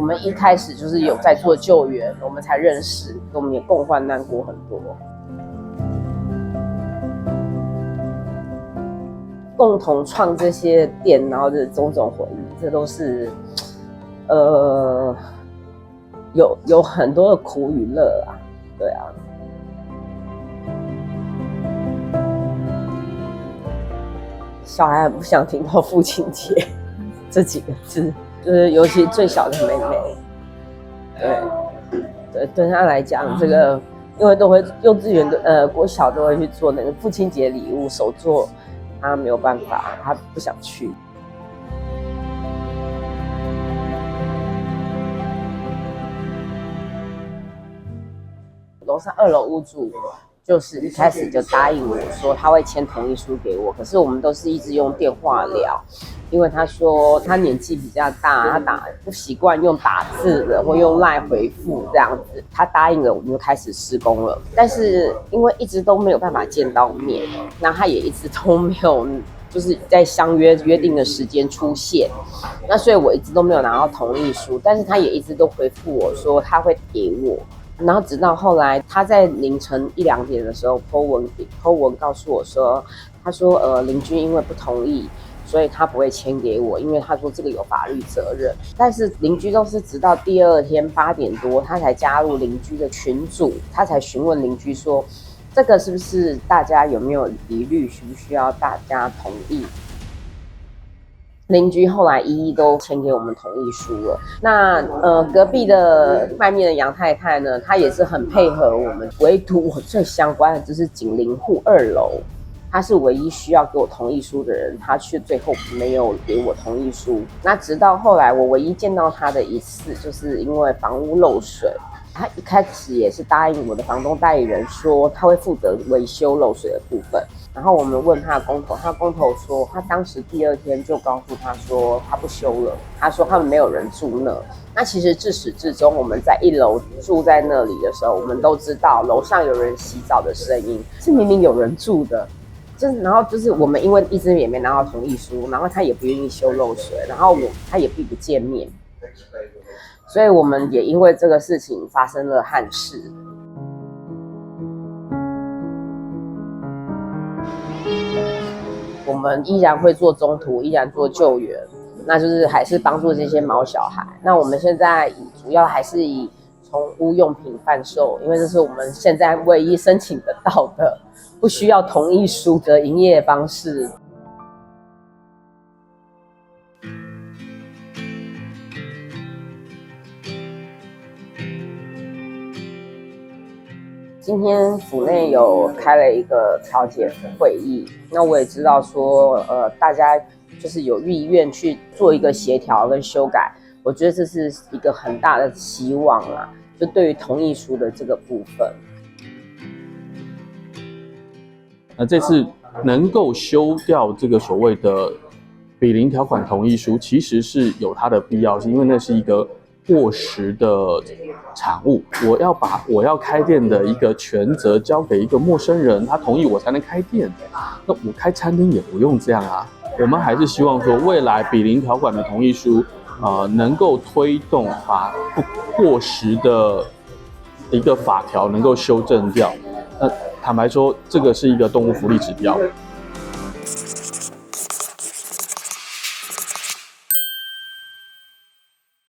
们一开始就是有在做救援，我们才认识，我们也共患难过很多，共同创这些店，然后的种种回忆，这都是有很多的苦与乐啊，对啊。小孩很不想听到父亲节这几个字，就是尤其最小的妹妹，对他来讲，这个因为都会幼稚园的国小都会去做那个父亲节礼物手作，他没有办法，他不想去。楼上2楼屋主就是一开始就答应我说他会签同意书给我，可是我们都是一直用电话聊，因为他说他年纪比较大，他不习惯用打字的或用 LINE 回复这样子。他答应了，我们就开始施工了。但是因为一直都没有办法见到面，那他也一直都没有就是在约定的时间出现，那所以我一直都没有拿到同意书，但是他也一直都回复我说他会给我。然后直到后来，他在凌晨1、2点的时候 po 文告诉我说，他说邻居因为不同意，所以他不会签给我，因为他说这个有法律责任。但是邻居都是直到第2天8点多，他才加入邻居的群组，他才询问邻居说，这个是不是大家有没有疑虑，需不需要大家同意？邻居后来一一都签给我们同意书了。那隔壁的卖面的杨太太呢，她也是很配合我们。唯独我最相关的就是紧邻户2楼，她是唯一需要给我同意书的人，她却最后没有给我同意书。那直到后来我唯一见到她的一次，就是因为房屋漏水。他一开始也是答应我的房东代理人说他会负责维修漏水的部分，然后我们问他的工头，他的工头说他当时第2天就告诉他说他不修了，他说他们没有人住那。那其实自始至终我们在1楼住在那里的时候，我们都知道楼上有人洗澡的声音，是明明有人住的。然后就是我们因为一直也没拿到同意书，然后他也不愿意修漏水，然后他也并不见面，所以我们也因为这个事情发生了憾事。我们依然会做中途，依然做救援，那就是还是帮助这些毛小孩。那我们现在主要还是以宠物用品贩售，因为这是我们现在唯一申请得到的不需要同意书的营业方式。今天府内有开了一个调解会议，那我也知道说，大家就是有意愿去做一个协调跟修改，我觉得这是一个很大的希望啦，就对于同意书的这个部分。这次能够修掉这个所谓的比邻条款同意书，其实是有它的必要性，因为那是一个过时的产物，我要开店的一个权责交给一个陌生人，他同意我才能开店。那我开餐厅也不用这样啊。我们还是希望说，未来比邻条款的同意书，能够推动把过时的一个法条能够修正掉。坦白说，这个是一个动物福利指标。